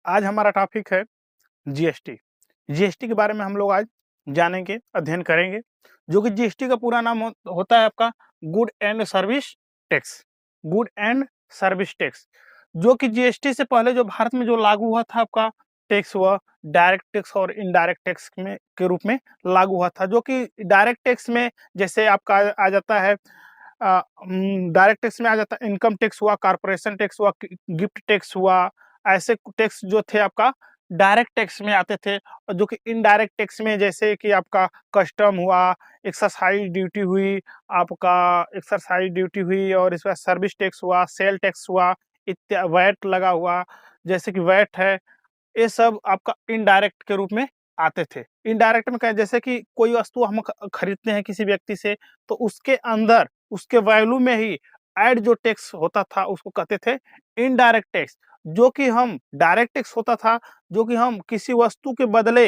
आज हमारा टॉपिक है जीएसटी। जीएसटी के बारे में हम लोग आज जानेंगे, अध्ययन करेंगे। जो कि जीएसटी का पूरा नाम होता है आपका good and service tax. Good and service tax, जो कि जीएसटी से पहले जो भारत में जो लागू हुआ था आपका टैक्स, हुआ डायरेक्ट टैक्स और इनडायरेक्ट टैक्स में के रूप में लागू हुआ था। जो कि डायरेक्ट टैक्स में जैसे आपका आ जाता है, डायरेक्ट टैक्स में आ जाता है इनकम टैक्स हुआ, कारपोरेशन टैक्स हुआ, गिफ्ट टैक्स हुआ। ऐसे टैक्स जो थे आपका डायरेक्ट टैक्स में आते थे। और जो कि इनडायरेक्ट टैक्स में जैसे कि आपका कस्टम हुआ, एक्सरसाइज ड्यूटी हुई, आपका एक्सरसाइज ड्यूटी हुई, और इसका सर्विस टैक्स हुआ, सेल टैक्स हुआ, इत्यादि, वैट लगा हुआ, जैसे कि वैट है, ये सब आपका इनडायरेक्ट के रूप में आते थे। इनडायरेक्ट में क्या, जैसे कि कोई वस्तु हम खरीदते हैं किसी व्यक्ति से, तो उसके अंदर उसके वैल्यू में ही ऐड जो टैक्स होता था उसको कहते थे इनडायरेक्ट टैक्स। जो कि हम डायरेक्ट टैक्स होता था, जो कि हम किसी वस्तु के बदले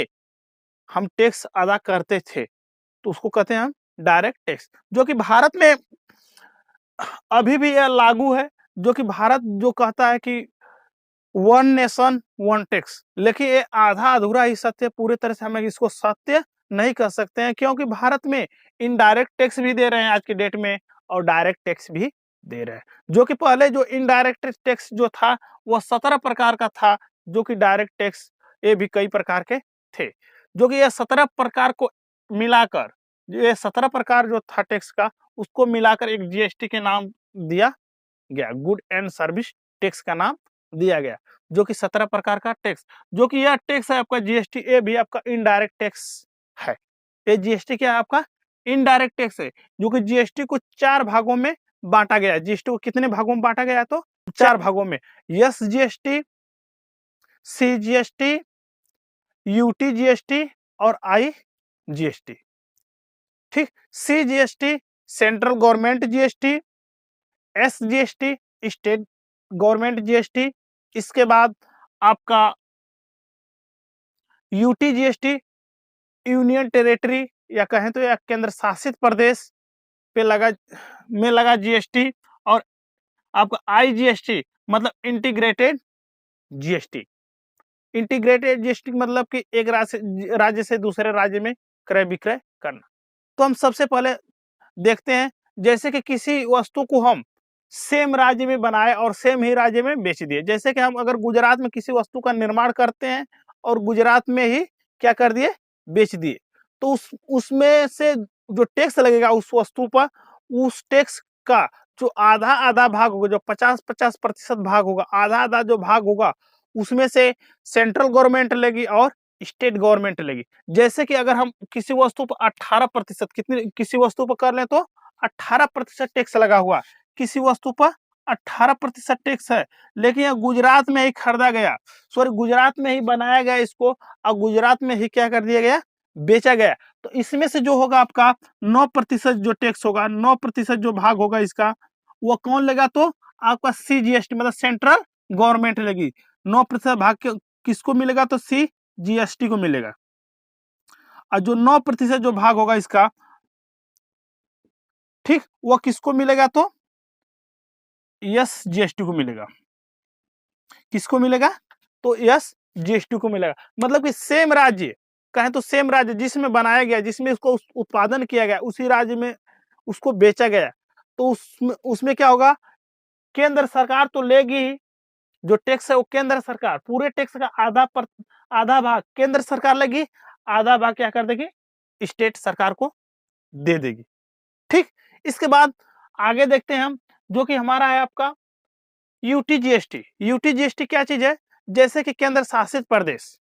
हम टैक्स अदा करते थे, तो उसको कहते हैं हम डायरेक्ट टैक्स। जो कि भारत में अभी भी यह लागू है। जो कि भारत जो कहता है कि वन नेशन वन टैक्स, लेकिन ये आधा अधूरा ही सत्य है। पूरी तरह से हम इसको सत्य नहीं कह सकते हैं, क्योंकि भारत में इनडायरेक्ट टैक्स भी दे रहे हैं आज की डेट में, और डायरेक्ट टैक्स भी दे रहे हैं। जो कि पहले जो इनडायरेक्ट टैक्स जो था वह 17 प्रकार का था। जो कि डायरेक्ट टैक्स ये भी कई प्रकार के थे। जो कि ये 17 प्रकार को मिलाकर, ये 17 प्रकार जो था टैक्स का, उसको मिलाकर एक जीएसटी के नाम दिया गया, गुड एंड सर्विस टैक्स का नाम दिया गया। जो कि 17 प्रकार का टैक्स, जो कि यह टैक्स है आपका जीएसटी, ये भी आपका इनडायरेक्ट टैक्स है। ये जीएसटी क्या है आपका इनडायरेक्ट टैक्स है। जो कि जीएसटी को 4 भागों में बांटा गया है। जीएसटी को कितने भागों में बांटा गया है? तो 4 भागों में। S GST, C GST, UT GST और आई जीएसटी। ठीक, C GST central government GST, S GST state government GST, इसके बाद आपका यूटी जीएसटी यूनियन टेरिटरी या कहें तो या केंद्र शासित प्रदेश पे लगा जीएसटी, और आपका आई जीएसटी मतलब इंटीग्रेटेड जीएसटी। इंटीग्रेटेड जीएसटी मतलब कि एक राज्य से दूसरे राज्य में क्रय विक्रय करना। तो हम सबसे पहले देखते हैं, जैसे कि किसी वस्तु को हम सेम राज्य में बनाए और सेम ही राज्य में बेच दिए। जैसे कि हम अगर गुजरात में किसी वस्तु का निर्माण करते हैं और गुजरात में ही क्या कर दिए, बेच दिए, तो उसमें से जो टैक्स लगेगा उस वस्तु पर, उस टैक्स का जो आधा आधा भाग होगा, जो 50-50% भाग होगा, आधा आधा जो भाग होगा, उसमें से सेंट्रल गवर्नमेंट लेगी और स्टेट गवर्नमेंट लेगी। जैसे कि अगर हम किसी वस्तु पर 18% किसी वस्तु पर कर लें तो 18% टैक्स लगा हुआ, किसी वस्तु पर 18% टैक्स है, लेकिन यह गुजरात में ही खरीदा गया, सॉरी गुजरात में ही बनाया गया इसको, और गुजरात में ही क्या कर दिया गया, बेचा गया। तो इसमें से जो होगा आपका 9% जो टैक्स होगा, 9% जो भाग होगा इसका, वो कौन लेगा? तो आपका सी जीएसटी मतलब सेंट्रल गवर्नमेंट लेगी। 9% भाग किसको मिलेगा? तो सी जीएसटी को मिलेगा। और जो 9% जो भाग होगा इसका, ठीक, वो किसको मिलेगा? तो यस जीएसटी को मिलेगा। किसको मिलेगा? तो यस जीएसटी को मिलेगा। मतलब कि सेम राज्य, कहें तो सेम राज्य जिसमें बनाया गया, जिसमें इसको उत्पादन किया गया, उसी राज्य में उसको बेचा गया, तो उसमें क्या होगा, केंद्र सरकार तो लेगी ही। जो टैक्स है वो केंद्र सरकार, पूरे टैक्स का आधा भाग केंद्र सरकार लेगी, आधा भाग क्या कर देगी, स्टेट सरकार को दे देगी। ठीक, इसके बाद आगे देखते हैं हम, जो कि हमारा है आपका यूटी जीएसटी। यूटी जीएसटी क्या चीज है? जैसे कि केंद्र शासित प्रदेश,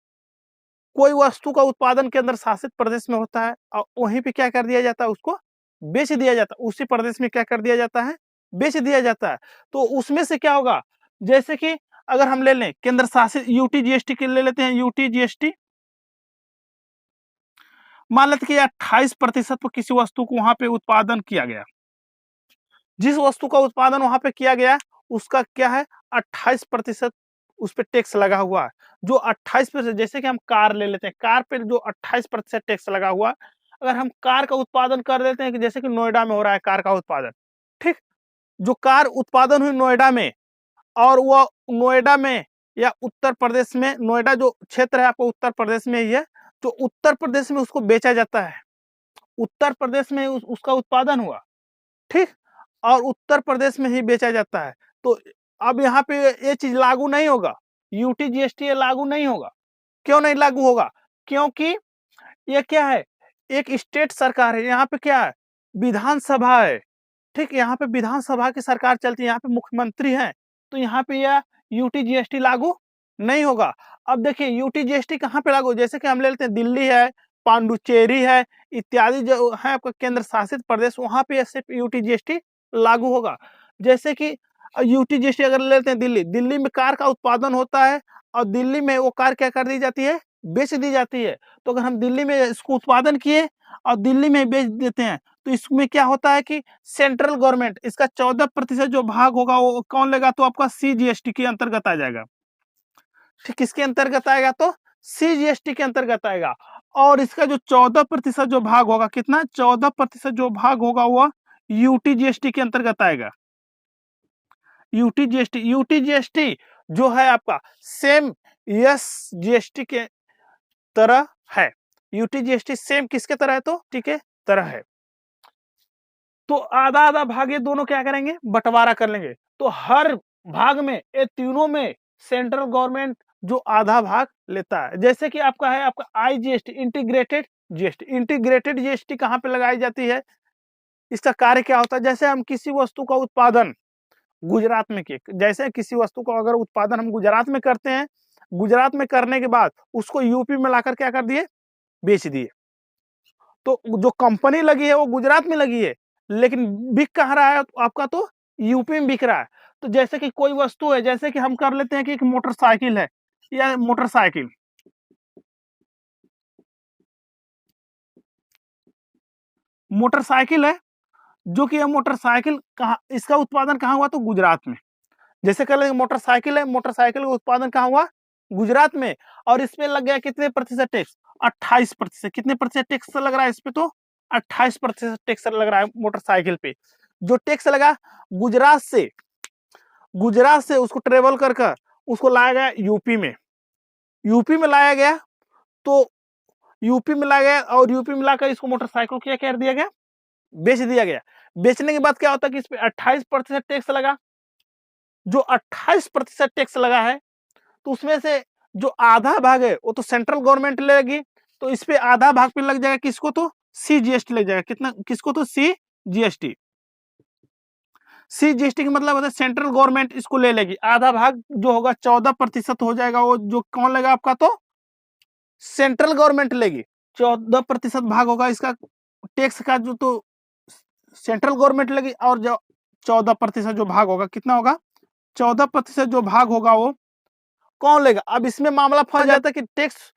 कोई वस्तु का उत्पादन केंद्र शासित प्रदेश में होता है और वहीं पे क्या कर दिया जाता है, उसको बेच दिया जाता है। उसी प्रदेश में क्या कर दिया जाता है, बेच दिया जाता है। तो उसमें से क्या होगा, जैसे कि अगर हम ले लें केंद्र शासित यूटी जीएसटी के ले लेते हैं, यूटी जीएसटी मान लेते कि 28% पर किसी वस्तु को वहां पे उत्पादन किया गया, जिस वस्तु का उत्पादन वहां पे किया गया उसका क्या है, 28% उस पर टैक्स लगा हुआ है। जो 28%, जैसे कि हम कार ले लेते हैं, कार पे जो 28% टैक्स लगा हुआ, अगर हम कार का उत्पादन कर देते हैं कि जैसे कि नोएडा में हो रहा है कार का उत्पादन, ठीक, जो कार उत्पादन हुई नोएडा में, और वो नोएडा में या उत्तर प्रदेश में, नोएडा जो क्षेत्र है आपको उत्तर प्रदेश में ही है, तो उत्तर प्रदेश में उसको बेचा जाता है, उत्तर प्रदेश में उसका उत्पादन हुआ, ठीक, और उत्तर प्रदेश में ही बेचा जाता है। तो अब यहाँ पे ये चीज लागू नहीं होगा, यूटी जीएसटी लागू नहीं होगा। क्यों नहीं लागू होगा? क्योंकि ये क्या है, एक स्टेट सरकार है, यहाँ पे क्या है, विधानसभा है, ठीक, यहाँ पे विधानसभा की सरकार चलती है, यहाँ पे मुख्यमंत्री हैं, तो यहाँ पे यह यूटी जीएसटी लागू नहीं होगा। अब देखिए यूटी जीएसटी कहाँ पे लागू, जैसे कि हम ले लेते हैं दिल्ली है, पांडुचेरी है, इत्यादि जो है आपका केंद्र शासित प्रदेश, वहां पे सिर्फ यूटी जीएसटी लागू होगा। जैसे कि यूटी जीएसटी अगर ले लेते हैं दिल्ली, दिल्ली में कार का उत्पादन होता है और दिल्ली में वो कार क्या कर दी जाती है, बेच दी जाती है। तो अगर हम दिल्ली में इसको उत्पादन किए और दिल्ली में बेच देते हैं, तो इसमें क्या होता है कि सेंट्रल गवर्नमेंट इसका 14% जो भाग होगा वो कौन लेगा, तो आपका सीजीएसटी के अंतर्गत आ जाएगा, ठीक, किसके अंतर्गत आएगा, तो सीजीएसटी के अंतर्गत आएगा। और इसका जो 14% जो भाग होगा, कितना, 14% जो भाग होगा वह यूटी जीएसटी के अंतर्गत आएगा। यूटी जीएसटी जो है आपका सेम यस जीएसटी के तरह है, यूटी जीएसटी सेम किसके तरह है, तो ठीक है तरह है। तो आधा आधा भाग ये दोनों क्या करेंगे, बंटवारा कर लेंगे। तो हर भाग में, ये तीनों में सेंट्रल गवर्नमेंट जो आधा भाग लेता है। जैसे कि आपका है आपका IGST, integrated GST, integrated GST कहाँ पे लगाई जाती है, इसका कार्य क्या होता है, जैसे हम किसी वस्तु का उत्पादन गुजरात में किए, जैसे किसी वस्तु का अगर उत्पादन हम गुजरात में करते हैं, गुजरात में करने के बाद उसको यूपी में लाकर क्या कर दिए, बेच दिए, तो जो कंपनी लगी है वो गुजरात में लगी है, लेकिन बिक कहाँ रहा है, तो आपका तो यूपी में बिक रहा है। तो जैसे कि कोई वस्तु है, जैसे कि हम कर लेते हैं कि एक मोटरसाइकिल है, या मोटरसाइकिल मोटरसाइकिल है, जो कि यह मोटरसाइकिल कहाँ, इसका उत्पादन कहाँ हुआ, तो गुजरात में। जैसे कह लेंगे मोटरसाइकिल है, मोटरसाइकिल का उत्पादन कहाँ हुआ, गुजरात में, और इसमें लग गया कितने प्रतिशत टैक्स, 28%। कितने प्रतिशत टैक्स लग रहा है इस पे, तो 28% टैक्स लग रहा है मोटरसाइकिल पे। जो टैक्स लगा गुजरात से, गुजरात से उसको ट्रेवल कर कर उसको लाया गया यूपी में, यूपी में लाया गया, तो यूपी में लाया गया और यूपी में लाकर इसको मोटरसाइकिल क्या कर दिया गया, बेच दिया गया। बेचने के बाद क्या होता है कि इस पे 28% टैक्स लगा। जो 28% टैक्स लगा है, तो उसमें से जो आधा भाग है वो तो सेंट्रल गवर्नमेंट लेगी, तो इस पे आधा भाग पे लग जाएगा किसको, तो सीजीएसटी लग जाएगा, कितना, किसको, तो सीजीएसटी। सीजीएसटी का मतलब होता है सेंट्रल गवर्नमेंट इसको ले लेगी, आधा भाग जो होगा 14% हो जाएगा, वो जो कौन लेगा आपका, तो सेंट्रल गवर्नमेंट लेगी। 14% भाग होगा इसका टैक्स का, जो तो सेंट्रल गवर्नमेंट लेगी, और जो 14% जो भाग होगा, कितना होगा, 14% जो भाग होगा वो कौन लेगा। अब इसमें मामला फंस जाता है कि टैक्स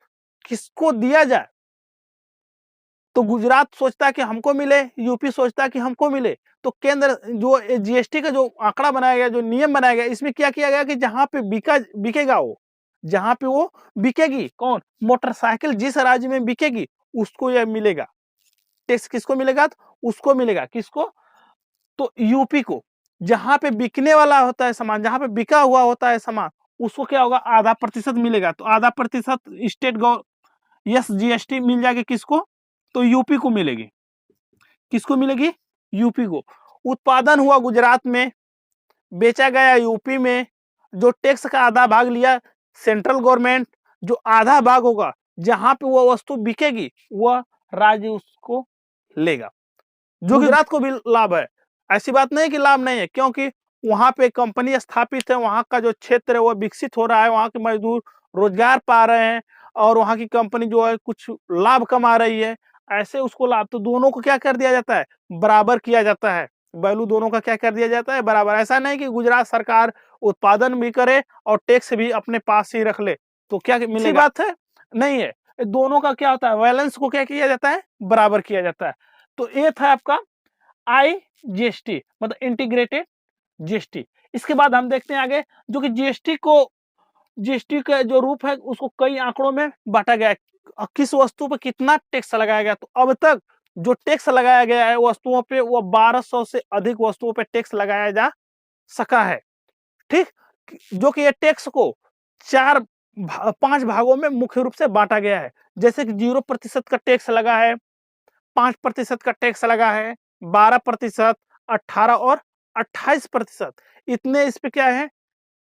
किसको दिया जाए, तो गुजरात सोचता है कि हमको मिले, यूपी सोचता है कि हमको मिले। तो केंद्र जो जीएसटी का जो आंकड़ा बनाया गया, जो नियम बनाया गया, इसमें क्या किया गया कि जहां पे बिकेगा वो, जहां पे वो बिकेगी, कौन, मोटरसाइकिल जिस राज्य में बिकेगी उसको यह मिलेगा टैक्स, किसको मिलेगा, तो उसको मिलेगा, किसको, तो यूपी को। जहां पे बिकने वाला होता है सामान, जहां पे बिका हुआ होता है सामान, उसको क्या होगा, आधा प्रतिशत मिलेगा। तो आधा प्रतिशत स्टेट यस जीएसटी मिल जाएगी, किसको, तो यूपी को मिलेगी, किसको मिलेगी, यूपी को। उत्पादन हुआ गुजरात में, बेचा गया यूपी में, जो टैक्स का आधा भाग लिया सेंट्रल गवर्नमेंट, जो आधा भाग होगा जहां पे वो वस्तु बिकेगी वह राज्य उसको लेगा, जो गुजरात को भी लाभ है। ऐसी बात नहीं कि लाभ नहीं है, क्योंकि वहां पे कंपनी स्थापित है, वहां का जो क्षेत्र है वो विकसित हो रहा है, वहां के मजदूर रोजगार पा रहे हैं, और वहां की कंपनी जो है कुछ लाभ कमा रही है, ऐसे उसको लाभ। तो दोनों को क्या कर दिया जाता है, बराबर किया जाता है, वैल्यू दोनों का क्या कर दिया जाता है, बराबर। ऐसा नहीं कि गुजरात सरकार उत्पादन भी करे और टैक्स भी अपने पास ही रख ले, तो क्या मिलेगा, बात है नहीं है। दोनों का क्या होता है, बैलेंस को क्या किया जाता है, बराबर किया जाता है। तो ये था आपका आईजीएसटी, मतलब इंटीग्रेटेड जीएसटी। इसके बाद हम देखते हैं आगे, जो कि जीएसटी का जो रूप है उसको कई आंकड़ों में बांटा गया है, किस वस्तु पर कितना टैक्स लगाया गया। तो अब तक जो टैक्स लगाया गया है वस्तुओं पे, वो 1200 से अधिक वस्तुओं पे टैक्स लगाया जा सका है, ठीक, जो कि ये टैक्स को पांच भागों में मुख्य रूप से बांटा गया है। जैसे कि 0% का टैक्स लगा है, 5% का टैक्स लगा है, 12%, 18 और 28%। इतने इस पे क्या है,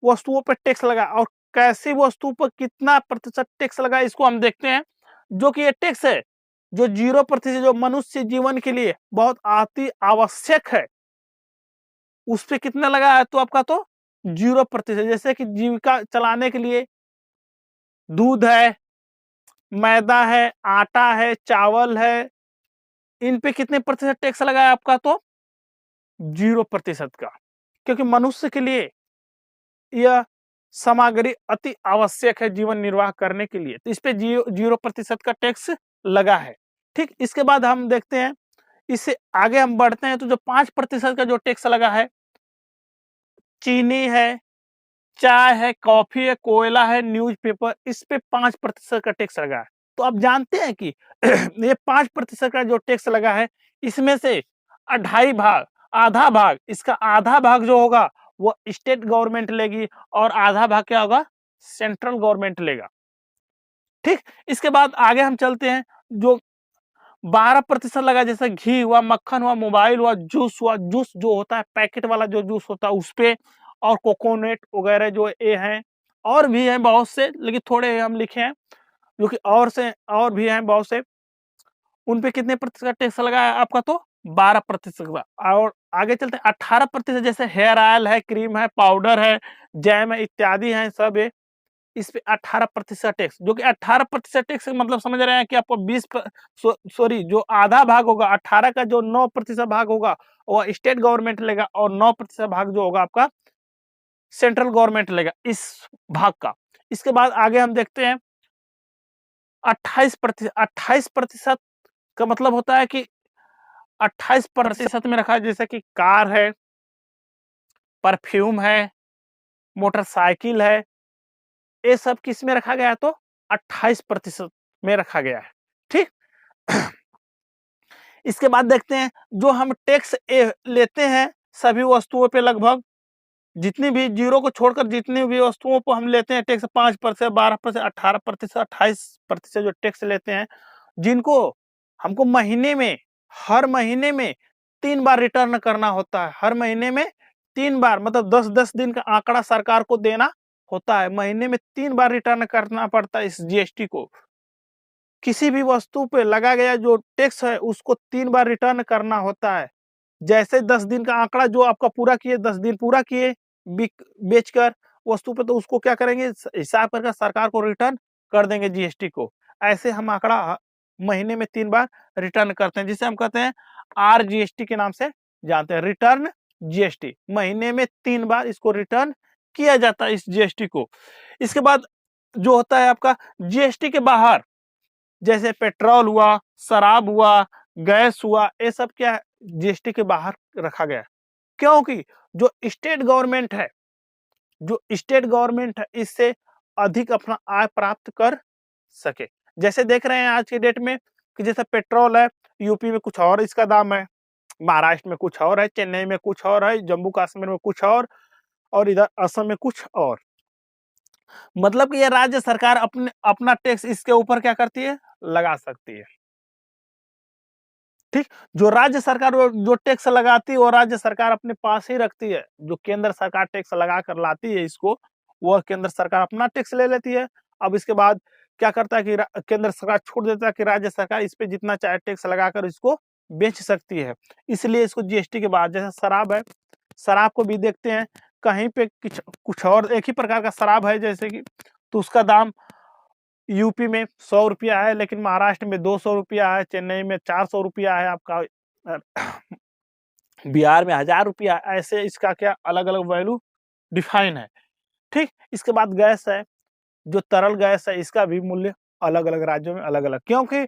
वस्तुओं पर टैक्स लगा। और कैसी वस्तु पर कितना प्रतिशत टैक्स लगा इसको हम देखते हैं। जो कि ये टैक्स है जो 0%, जो मनुष्य जीवन के लिए बहुत अति आवश्यक है, उस पे कितना लगा है, तो आपका तो 0%। जैसे कि जीविका चलाने के लिए दूध है, मैदा है, आटा है, चावल है, इन पे कितने प्रतिशत टैक्स लगा है आपका, तो 0% का। क्योंकि मनुष्य के लिए यह सामग्री अति आवश्यक है जीवन निर्वाह करने के लिए, तो इस पे 0% का टैक्स लगा है। ठीक, इसके बाद हम देखते हैं, इससे आगे हम बढ़ते हैं तो जो 5% का जो टैक्स लगा है, चीनी है, चाय है, कॉफी है, कोयला है, न्यूज़पेपर, इस पे 5% का टैक्स लगा है। तो आप जानते हैं कि ये 5% का जो टैक्स लगा है, इसमें से 2.5 भाग, आधा भाग, इसका आधा भाग जो होगा वो स्टेट गवर्नमेंट लेगी और आधा भाग क्या होगा, सेंट्रल गवर्नमेंट लेगा। ठीक, इसके बाद आगे हम चलते हैं। जो 12% लगा, जैसे घी हुआ, मक्खन हुआ, मोबाइल हुआ, जूस हुआ, जूस जो होता है पैकेट वाला जो जूस होता है उस पे, और कोकोनट वगैरह जो ये हैं, और भी हैं बहुत से, लेकिन थोड़े हम लिखे हैं जो कि और भी हैं बहुत से। उन पे कितने प्रतिशत का टैक्स लगा है आपका, तो 12% का। और आगे चलते हैं 18%, जैसे हेयर ऑयल है, क्रीम है, पाउडर है, जैम है, इत्यादि है सब है। इस पे 18% टैक्स, जो कि 18% टैक्स मतलब समझ रहे हैं कि आपको 20 जो आधा भाग होगा 18 का, जो 9% भाग होगा वो स्टेट गवर्नमेंट लेगा, और 9% भाग जो होगा आपका सेंट्रल गवर्नमेंट लेगा इस भाग का। इसके बाद आगे हम देखते हैं 28%। 28% का मतलब होता है कि 28% में रखा है, जैसे कि कार है, परफ्यूम है, मोटरसाइकिल है, ये सब किस में रखा गया है, तो 28% में रखा गया है। ठीक, इसके बाद देखते हैं जो हम टैक्स लेते हैं सभी वस्तुओं पे, लगभग जितनी भी जीरो को छोड़कर जितनी भी वस्तुओं पर हम लेते हैं टैक्स, 5%, 12%, 18%, 28% जो टैक्स लेते हैं, जिनको हमको महीने में, हर महीने में 3 बार रिटर्न करना होता है। हर महीने में 3 बार, मतलब 10-10 दिन का आंकड़ा सरकार को देना होता है। महीने में 3 बार रिटर्न करना पड़ता है इस जीएसटी को। किसी भी वस्तु पे लगा गया जो टैक्स है उसको 3 बार रिटर्न करना होता है। जैसे 10 दिन का आंकड़ा जो आपका पूरा किए, 10 दिन पूरा किए बेचकर वस्तु पे, तो उसको क्या करेंगे, हिसाब करके सरकार को रिटर्न कर देंगे जीएसटी को। ऐसे हम आंकड़ा महीने में 3 बार रिटर्न करते हैं, जिसे हम कहते हैं आरजीएसटी के नाम से जानते हैं, रिटर्न जीएसटी। महीने में 3 बार इसको रिटर्न किया जाता है इस जीएसटी को। इसके बाद जो होता है आपका जीएसटी के बाहर, जैसे पेट्रोल हुआ, शराब हुआ, गैस हुआ, ये सब क्या है, जीएसटी के बाहर रखा गया है। क्योंकि जो स्टेट गवर्नमेंट है, इससे अधिक अपना आय प्राप्त कर सके। जैसे देख रहे हैं आज की डेट में कि जैसे पेट्रोल है, यूपी में कुछ और इसका दाम है, महाराष्ट्र में कुछ और है, चेन्नई में कुछ और है, जम्मू कश्मीर में कुछ और इधर असम में कुछ और। मतलब कि ये राज्य सरकार अपना टैक्स इसके ऊपर क्या करती है, लगा सकती है। ठीक, जो राज्य सरकार जो टैक्स लगाती है वो राज्य सरकार अपने पास ही रखती है। जो केंद्र सरकार टैक्स लगा कर लाती है इसको, वह केंद्र सरकार अपना टैक्स ले लेती है। अब इसके बाद क्या करता है कि केंद्र सरकार छूट देता है कि राज्य सरकार इस पे जितना चाहे टैक्स लगाकर इसको बेच सकती है। इसलिए इसको जीएसटी के बाद, जैसे शराब है, शराब को भी देखते हैं, कहीं पे कुछ और एक ही प्रकार का शराब है, जैसे कि तो उसका दाम यूपी में 100 रुपया है, लेकिन महाराष्ट्र में 200 रुपया है, चेन्नई में 400 रुपया है, आपका बिहार में 1000 रुपया है। ऐसे इसका क्या अलग अलग वैल्यू डिफाइन है। ठीक, इसके बाद गैस है, जो तरल गैस है, इसका भी मूल्य अलग अलग राज्यों में अलग अलग, क्योंकि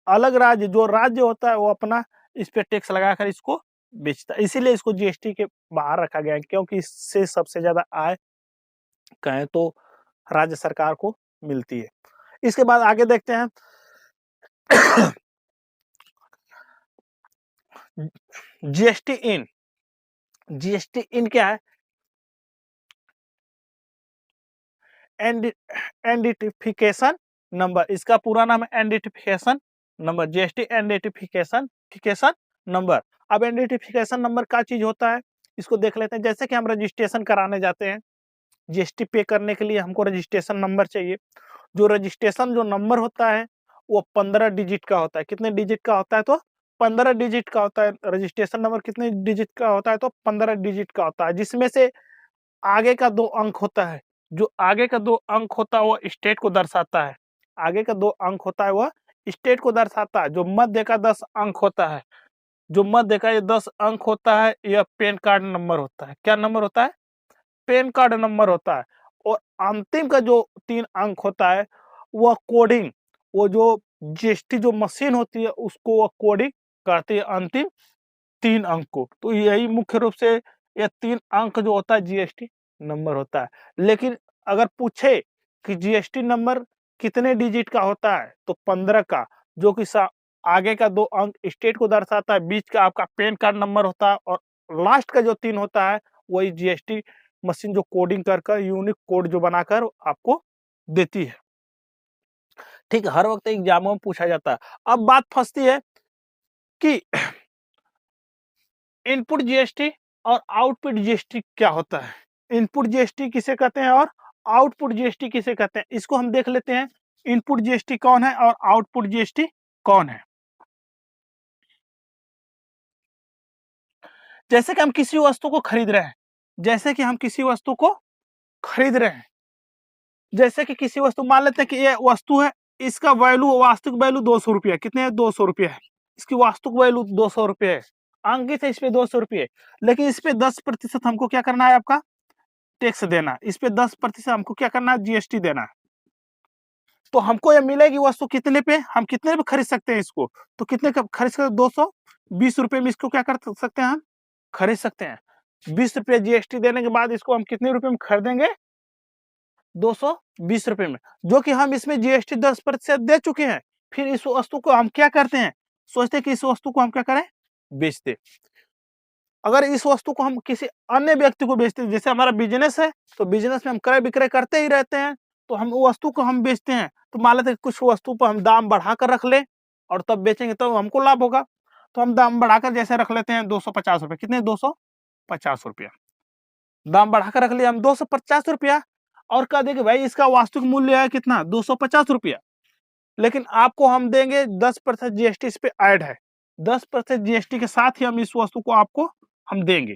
अलग राज्य, जो राज्य होता है वो अपना इस पे टैक्स लगाकर इसको बेचता है। इसीलिए इसको जीएसटी के बाहर रखा गया है, क्योंकि इससे सबसे ज्यादा आय कहें तो राज्य सरकार को मिलती है। इसके बाद आगे देखते हैं जीएसटी इन। जीएसटी इन क्या है, आइडेंटिफिकेशन नंबर, इसका पूरा नाम है identification number, GST identification number. अब आइडेंटिफिकेशन नंबर क्या चीज होता है, इसको देख लेते हैं। जैसे कि हम रजिस्ट्रेशन कराने जाते हैं, जीएसटी पे करने के लिए हमको रजिस्ट्रेशन नंबर चाहिए। जो रजिस्ट्रेशन जो नंबर होता है वो 15 डिजिट का होता है। कितने डिजिट का होता है, तो 15 डिजिट का होता है। रजिस्ट्रेशन नंबर कितने डिजिट का होता है, तो 15 डिजिट का होता है, जिसमें से आगे का 2 अंक होता है। जो आगे का 2 अंक होता है वो स्टेट को दर्शाता है। आगे का 2 अंक होता है वह स्टेट को दर्शाता है। जो मध्य का 10 अंक होता है, जो मध्य का ये 10 अंक होता है, यह पैन कार्ड नंबर होता है। क्या नंबर होता है, पैन कार्ड नंबर होता है। और अंतिम का जो 3 अंक होता है वह कोडिंग, वो जो जीएसटी जो मशीन होती है उसको वह कोडिंग करती है अंतिम 3 अंक को। तो यही मुख्य रूप से ये 3 अंक जो होता है जीएसटी नंबर होता है। लेकिन अगर पूछे कि जीएसटी नंबर कितने डिजिट का होता है, तो 15 का, जो कि आगे का 2 अंक स्टेट को दर्शाता है, बीच का आपका पैन कार्ड नंबर होता है, और लास्ट का जो 3 होता है वही जीएसटी मशीन जो कोडिंग कर यूनिक कोड जो बनाकर आपको देती है। ठीक, हर वक्त एग्जामों में पूछा जाता है। अब बात फंसती है कि इनपुट जीएसटी और आउटपुट जीएसटी क्या होता है। इनपुट जीएसटी किसे कहते हैं और आउटपुट जीएसटी किसे कहते हैं, इसको हम देख लेते हैं। इनपुट जीएसटी कौन है और आउटपुट जीएसटी कौन है। जैसे कि हम किसी वस्तु को खरीद रहे हैं, जैसे कि हम किसी वस्तु को खरीद रहे हैं, जैसे कि किसी वस्तु, मान लेते हैं कि ये वस्तु है, इसका वैल्यू, वास्तविक वैल्यू 200 रुपया, कितने है, 200 रुपया है। इसकी वास्तविक वैल्यू 200 रुपये है, अंकित है इस पे 200 रुपये, लेकिन इस पे 10% हमको क्या करना है, आपका टैक्स देना। इस पे 10% हमको क्या करना है, जीएसटी देना है। तो हमको ये मिलेगी वस्तु कितने पे, हम कितने पे खरीद सकते हैं इसको, तो कितने का खरीद सकते हैं, 220 रुपये में इसको क्या कर सकते हैं, हम खरीद सकते हैं। 20 रुपये जीएसटी देने के बाद इसको हम कितने रुपए में खरीदेंगे, 220 रुपये में, जो कि हम इसमें जीएसटी 10% दे चुके हैं। फिर इस वस्तु को हम क्या करते हैं, सोचते हैं कि इस वस्तु को हम क्या करें, बेचते। अगर इस वस्तु को हम किसी अन्य व्यक्ति को बेचते हैं, जैसे हमारा बिजनेस है, तो बिजनेस में हम क्रय विक्रय करते ही रहते हैं, तो हम वो वस्तु को हम बेचते हैं, तो मान लेते हैं कुछ वस्तु पर हम दाम बढ़ाकर रख ले और तब बेचेंगे तो हमको लाभ होगा। तो हम दाम बढ़ाकर जैसे रख लेते हैं 250 रुपये, कितने, 250 रुपया दाम बढ़ाकर रख लिया हम 250 रुपया, और कह देंगे भाई इसका वास्तविक मूल्य है कितना, 250 रुपया, लेकिन आपको हम देंगे 10% जीएसटी इस पे ऐड है, 10% जीएसटी के साथ ही हम इस वस्तु को आपको हम देंगे।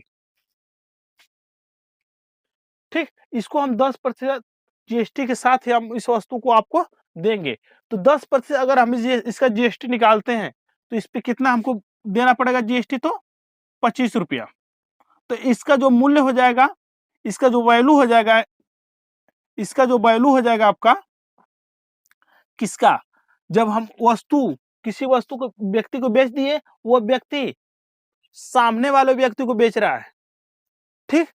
ठीक, इसको हम 10% जीएसटी के साथ ही हम इस वस्तु को आपको देंगे। तो 10% अगर हम इसका जीएसटी निकालते हैं तो इस पे कितना हमको देना पड़ेगा जीएसटी, तो 25 रुपया। तो इसका जो मूल्य हो जाएगा, इसका जो वैल्यू हो जाएगा, इसका जो वैल्यू हो जाएगा आपका किसका, जब हम वस्तु, किसी वस्तु को व्यक्ति को बेच दिए, वो व्यक्ति सामने वाले व्यक्ति को बेच रहा है। ठीक,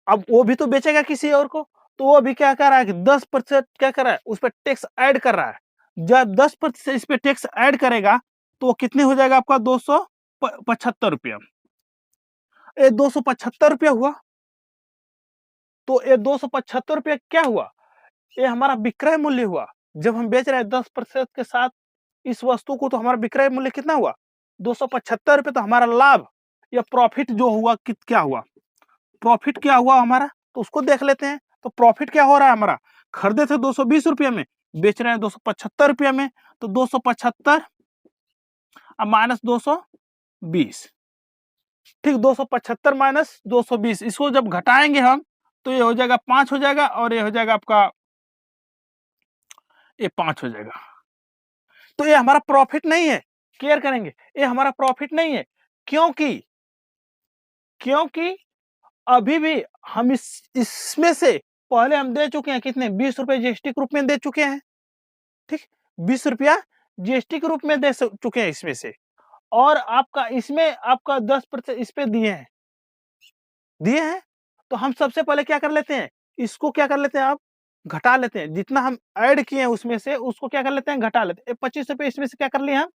अब वो भी तो बेचेगा किसी और को, तो वो भी क्या कर रहा है कि 10% क्या कर रहा है, उस पर टैक्स ऐड कर रहा है। जब 10% इस पे टैक्स ऐड करेगा तो वो कितने हो जाएगा आपका, 275 रुपया। ये 275 रुपया हुआ, तो ये 275 रुपया क्या हुआ, ये हमारा विक्रय मूल्य हुआ। जब हम बेच रहे हैं 10% के साथ इस वस्तु को, तो हमारा विक्रय मूल्य कितना हुआ, 275 रुपये। तो हमारा लाभ या प्रॉफिट जो हुआ, क्या हुआ, प्रॉफिट क्या हुआ हमारा, तो उसको देख लेते हैं। तो प्रॉफिट क्या हो रहा है हमारा, खरीदे थे 220 रुपये में, बेच रहे हैं 275 रुपये में, तो 275 अब माइनस 220, ठीक, 275 माइनस 220, इसको जब घटाएंगे हम तो ये हो जाएगा 5 हो जाएगा, और ये हो जाएगा आपका, ये 5 हो जाएगा। तो ये हमारा प्रॉफिट नहीं है, केयर करेंगे, ये हमारा प्रॉफिट नहीं है, क्योंकि अभी भी हम इसमें से पहले हम दे चुके हैं कितने, 20 रुपए जीएसटी के रूप में दे चुके हैं। ठीक, 20 रुपया जीएसटी के रूप में दे चुके हैं इसमें से, और आपका इसमें आपका 10% इस पे दिए हैं। तो हम सबसे पहले क्या कर लेते हैं, इसको क्या कर लेते हैं, आप घटा लेते हैं, जितना हम ऐड किए हैं उसमें से उसको क्या कर लेते हैं, घटा लेते हैं। 25 रुपये इसमें से क्या कर लिए हम,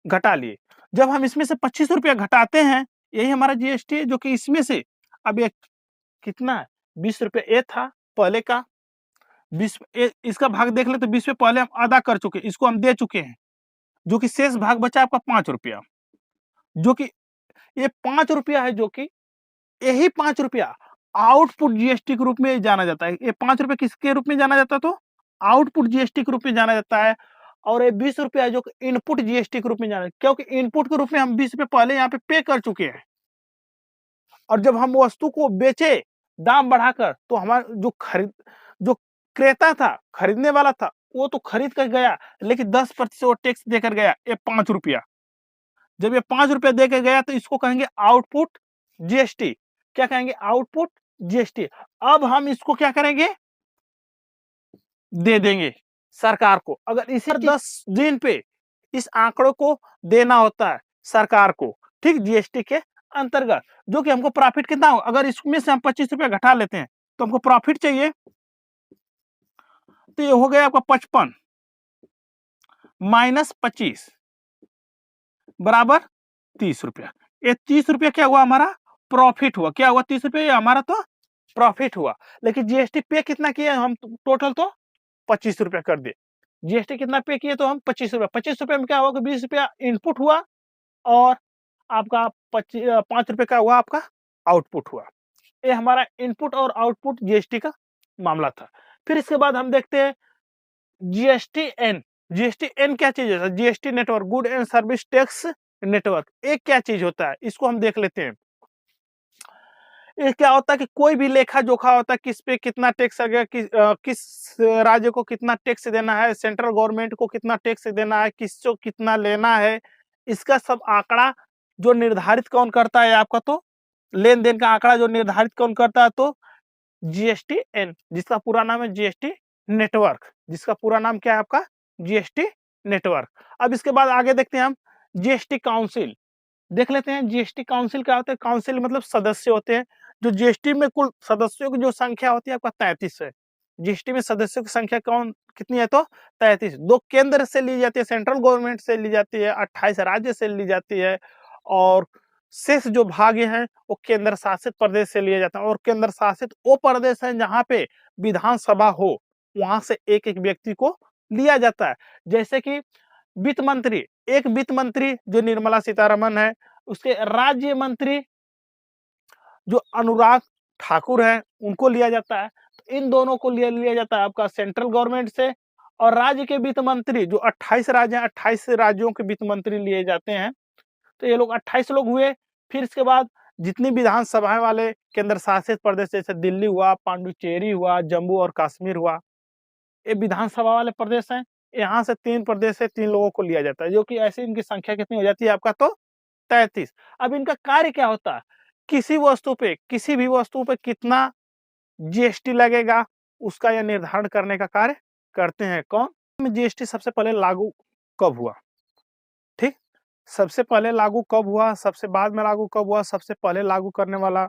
घटा लिए। जब हम इसमें से 25 रुपया घटाते हैं, यही हमारा जीएसटी है, जो कि इसमें से अब ये कितना है, 20 रुपये ये था पहले का, इसका भाग देख ले तो 20 पे पहले हम अदा कर चुके, इसको हम दे चुके हैं, जो कि शेष भाग बचा आपका 5 रुपया, जो कि ये 5 रुपया है, जो कि यही 5 रुपया आउटपुट जीएसटी के रूप में जाना जाता है। ये 5 रुपये किसके रूप में जाना जाता है? तो आउटपुट जीएसटी के रूप में जाना जाता है। और ये 20 रुपया जो इनपुट जीएसटी के रूप में जाना है, क्योंकि इनपुट के रूप में हम 20 रुपये पहले यहाँ पे कर चुके हैं। और जब हम वस्तु को बेचे दाम बढ़ाकर, तो हमारा जो क्रेता था, खरीदने वाला था, वो तो खरीद कर गया, लेकिन 10% वो टैक्स देकर गया, ये 5 रुपया। जब ये 5 रुपया देकर गया तो इसको कहेंगे आउटपुट जीएसटी। क्या कहेंगे? Output GST. अब हम इसको क्या करेंगे? दे देंगे सरकार को। अगर इसे 10 दिन पे इस आंकड़ों को देना होता है सरकार को, ठीक, जीएसटी के अंतर्गत, जो कि हमको प्रॉफिट कितना हो, अगर इसमें से हम 25 रुपया घटा लेते हैं तो हमको प्रॉफिट चाहिए, तो ये हो गया आपका 55 माइनस 25 बराबर 30 रुपया। ये 30 रुपया क्या हुआ? हमारा प्रॉफिट हुआ। क्या हुआ? 30 रुपया हमारा तो प्रॉफिट हुआ। लेकिन जीएसटी पे कितना किया हम? टोटल तो 25 रुपया कर दिए। जीएसटी कितना पे किए? तो हम 25 रुपया। 25 रुपये में क्या हुआ कि 20 रुपया इनपुट हुआ और आपका 5 रुपये का हुआ आपका आउटपुट हुआ। ये हमारा इनपुट और आउटपुट जीएसटी का मामला था। फिर इसके बाद हम देखते हैं जीएसटी एन। जीएसटी एन क्या चीज है? GST network, good and service tax network. एक क्या चीज होता है, इसको हम देख लेते हैं। ये क्या होता है कि कोई भी लेखा जोखा होता है, किस पे कितना टैक्स आ गया, किस राज्य को कितना टैक्स देना है, सेंट्रल गवर्नमेंट को कितना टैक्स देना है, किसको कितना लेना है, इसका सब आंकड़ा जो निर्धारित कौन करता है आपका? तो लेन देन का आंकड़ा जो निर्धारित कौन करता है? तो जीएसटी एन, जिसका पूरा नाम है जीएसटी नेटवर्क। जिसका पूरा नाम क्या है आपका? GST network. अब इसके बाद आगे देखते हैं हम जीएसटी काउंसिल। देख लेते हैं जीएसटी काउंसिल क्या होता है। काउंसिल मतलब सदस्य होते हैं। जो जीएसटी में कुल सदस्यों की जो संख्या होती है आपका 33 है। जीएसटी में सदस्यों की संख्या कितनी है? तो 33। 2 केंद्र से ली जाती है, सेंट्रल गवर्नमेंट से ली जाती है, 28 राज्य से ली जाती है, और शेष जो भाग हैं वो केंद्र शासित प्रदेश से लिए जाते हैं। और केंद्र शासित वो प्रदेश है जहाँ पे विधानसभा हो, वहां से एक एक व्यक्ति को लिया जाता है। जैसे कि वित्त मंत्री, एक वित्त मंत्री जो निर्मला सीतारमन है, उसके राज्य मंत्री जो अनुराग ठाकुर है, उनको लिया जाता है। तो इन दोनों को लिया जाता है आपका सेंट्रल गवर्नमेंट से। और राज्य के वित्त मंत्री जो 28 राज्य हैं, 28 राज्यों के वित्त मंत्री लिए जाते हैं। तो ये लोग 28 लोग हुए। फिर इसके बाद जितनी विधानसभाएं वाले केंद्र शासित प्रदेश, जैसे दिल्ली हुआ, पांडुचेरी हुआ, जम्मू और कश्मीर हुआ, ये विधानसभा वाले प्रदेश हैं। यहाँ से 3 प्रदेश से 3 लोगों को लिया जाता है, जो कि ऐसे इनकी संख्या कितनी हो जाती है आपका? तो 33। अब इनका कार्य क्या होता है? किसी भी वस्तु पे कितना जीएसटी लगेगा, उसका यह निर्धारण करने का कार्य करते हैं। कौन? जीएसटी सबसे पहले लागू कब हुआ? ठीक, सबसे पहले लागू कब हुआ, सबसे बाद में लागू कब हुआ, सबसे पहले लागू करने वाला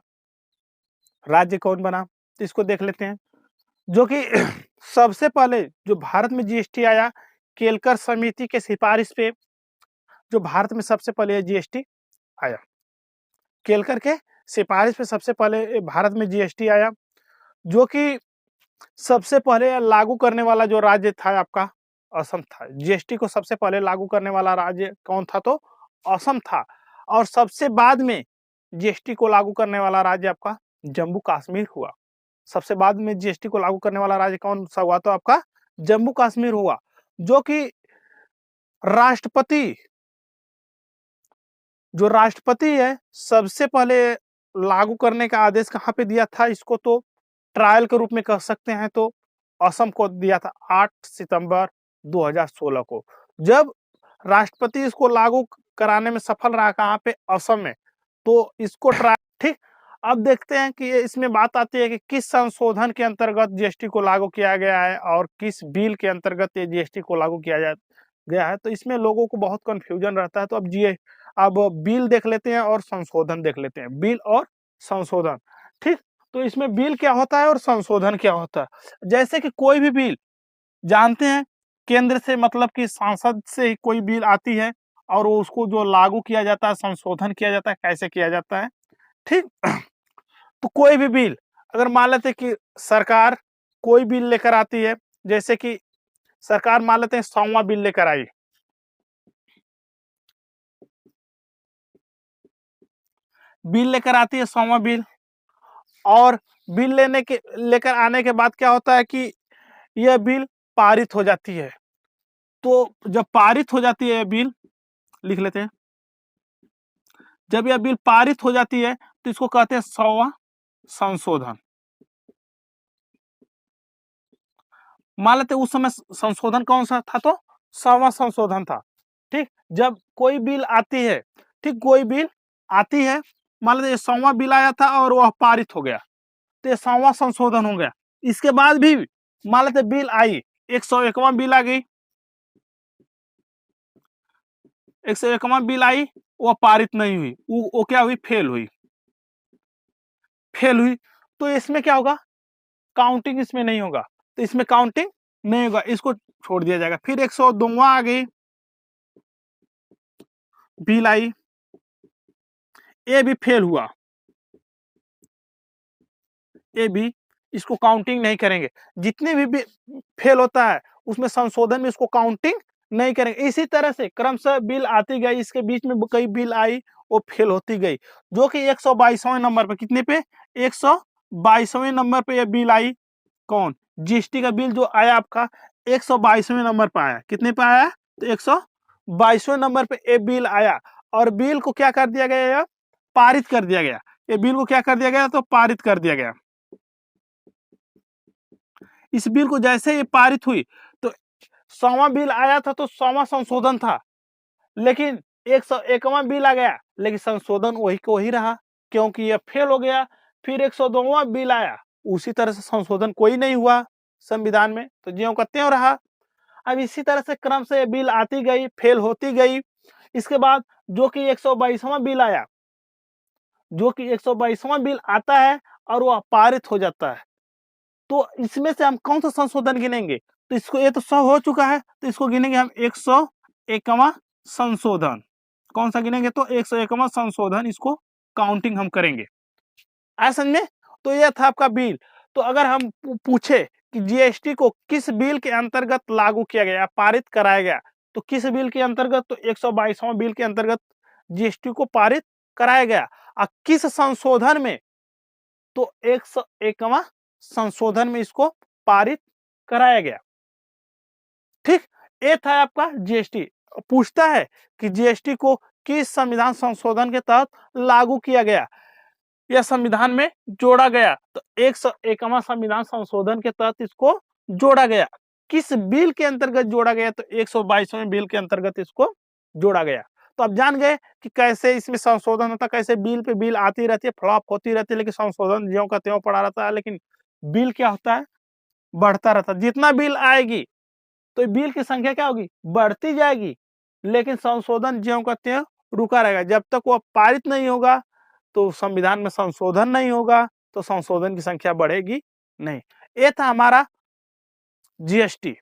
राज्य कौन बना, तो इसको देख लेते हैं। जो कि सबसे पहले जो भारत में जीएसटी आया, केलकर समिति के सिफारिश पे जो भारत में सबसे पहले जीएसटी आया, केलकर के सिफारिश पे सबसे पहले भारत में जीएसटी आया। जो कि सबसे पहले लागू करने वाला जो राज्य था आपका असम था। जीएसटी को सबसे पहले लागू करने वाला राज्य कौन था? तो असम था। और सबसे बाद में जीएसटी को लागू करने वाला राज्य आपका जम्मू कश्मीर हुआ। सबसे बाद में जीएसटी को लागू करने वाला राज्य कौन सा हुआ? तो आपका जम्मू कश्मीर हुआ। जो कि राष्ट्रपति है, सबसे पहले लागू करने का आदेश कहाँ पे दिया था इसको? तो ट्रायल के रूप में कह सकते हैं, तो असम को दिया था 8 सितंबर 2016 को। जब राष्ट्रपति इसको लागू कराने में सफल रहा, कहाँ पे? असम में। तो इसको ट्रायल, ठीक। अब देखते हैं कि इसमें बात आती है कि किस संशोधन के अंतर्गत जीएसटी को लागू किया गया है और किस बिल के अंतर्गत ये जीएसटी को लागू किया गया है। तो इसमें लोगों को बहुत कंफ्यूजन रहता है। तो अब बिल देख लेते हैं और संशोधन देख लेते हैं। बिल और संशोधन, ठीक। तो इसमें बिल क्या होता है और संशोधन क्या होता है? जैसे कि कोई भी बिल जानते हैं, केंद्र से मतलब कि सांसद से कोई बिल आती है और उसको जो लागू किया जाता है, संशोधन किया जाता है, कैसे किया जाता है, ठीक। तो कोई भी बिल अगर मान लेते कि सरकार कोई बिल लेकर आती है, जैसे कि सरकार मान लेते हैं 100वां बिल लेकर आई, बिल लेकर आती है 100वां बिल, और बिल लेकर आने के बाद क्या होता है कि यह बिल पारित हो जाती है। तो जब पारित हो जाती है यह बिल, लिख लेते हैं, जब यह बिल पारित हो जाती है तो इसको कहते हैं 100वां संशोधन। मान लेते उस समय संशोधन कौन सा था, तो 100वां संशोधन था। ठीक, जब कोई बिल आती है, ठीक, कोई बिल आती है, मान लेते 100वां बिल आया था और वह पारित हो गया, तो ये 100वां संशोधन हो गया। इसके बाद भी मान लेते बिल आई, 101वां बिल आ गई, 101वां बिल आई, वो पारित नहीं हुई, वो क्या हुई, फेल हुई, फेल हुई। तो इसमें क्या होगा, काउंटिंग इसमें नहीं होगा, तो इसमें काउंटिंग नहीं होगा, इसको छोड़ दिया जाएगा। फिर 102वां आ गई, बिल आई, ये भी फेल हुआ, ये भी, इसको काउंटिंग नहीं करेंगे। जितने भी फेल होता है उसमें संशोधन में इसको काउंटिंग नहीं करेंगे। इसी तरह से क्रमशः बिल आती गई, इसके बीच में कई बिल आई, वो फेल होती गई, जो कि 122वें नंबर पे, कितने पे, 122वें नंबर पे ये बिल आई। कौन, जीएसटी का बिल जो आया आपका 122वें नंबर पे आया, कितने पे आया, तो 122वें नंबर पे ये बिल आया, और बिल को क्या कर दिया गया, पारित कर दिया गया। ये बिल को क्या कर दिया गया, तो पारित कर दिया गया। इस बिल को जैसे ये पारित हुई, तो 100वां बिल आया था तो 100वां संशोधन था, लेकिन 101वां बिल आ गया, लेकिन संशोधन वही को वही रहा, क्योंकि यह फेल हो गया। फिर 102वां बिल आया, उसी तरह से संशोधन कोई नहीं हुआ संविधान में, तो ज्यों का त्यों रहा। अब इसी तरह से क्रम से बिल आती गई, फेल होती गई। इसके बाद जो कि 122वां बिल आया, जो कि 122वां बिल आता है और वह पारित हो जाता है, तो इसमें से हम कौन सा संशोधन गिनेंगे, तो इसको, ये तो 100 हो चुका है, तो इसको गिनेंगे हम 101वां संशोधन। कौन सा गिनेंगे, तो 101वां संशोधन, इसको काउंटिंग हम करेंगे। ऐसा समझे, तो यह था आपका बिल। तो अगर हम पूछे कि जीएसटी को किस बिल के अंतर्गत लागू किया गया, पारित कराया गया, तो किस बिल के अंतर्गत, तो 122वां बिल के अंतर्गत जीएसटी को पारित कराया गया। और किस संशोधन में, तो 101वां संशोधन में इसको पारित कराया गया। ठीक, ये था आपका जीएसटी। पूछता है कि जीएसटी को किस संविधान संशोधन के तहत लागू किया गया या संविधान में जोड़ा गया, तो 101वां संविधान संशोधन के तहत इसको जोड़ा गया। किस बिल के अंतर्गत जोड़ा गया, तो 122वें बिल के अंतर्गत इसको जोड़ा गया। तो आप जान गए कि कैसे इसमें संशोधन होता, कैसे बिल पे बिल आती रहती है, फ्लॉप होती रहती है, लेकिन संशोधन ज्यों का त्यों पड़ा रहता है, लेकिन बिल क्या होता है, बढ़ता रहता है। जितना बिल आएगी तो बिल की संख्या क्या होगी, बढ़ती जाएगी, लेकिन संशोधन ज्यों का त्यों रुका रहेगा। जब तक वो पारित नहीं होगा तो संविधान में संशोधन नहीं होगा, तो संशोधन की संख्या बढ़ेगी नहीं। ये था हमारा जीएसटी,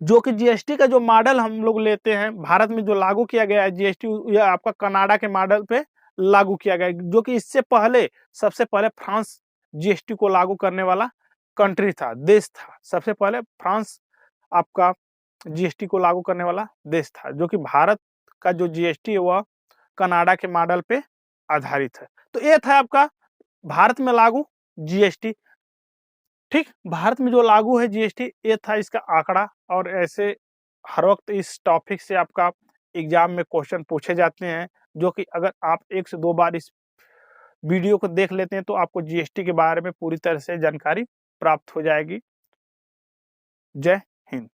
जो कि जीएसटी का जो मॉडल हम लोग लेते हैं, भारत में जो लागू किया गया है जीएसटी, यह आपका कनाडा के मॉडल पे लागू किया गया है, जो कि इससे पहले, सबसे पहले फ्रांस जीएसटी को लागू करने वाला कंट्री था, देश था। सबसे पहले फ्रांस आपका जीएसटी को लागू करने वाला देश था, जो कि भारत का जो जीएसटी है वह कनाडा के मॉडल पे आधारित है। तो ये था आपका भारत में लागू जीएसटी। ठीक, भारत में जो लागू है जीएसटी, ये था इसका आंकड़ा। और ऐसे हर वक्त इस टॉपिक से आपका एग्जाम में क्वेश्चन पूछे जाते हैं, जो कि अगर आप 1 से 2 बार इस वीडियो को देख लेते हैं तो आपको जीएसटी के बारे में पूरी तरह से जानकारी प्राप्त हो जाएगी। जय हिंद।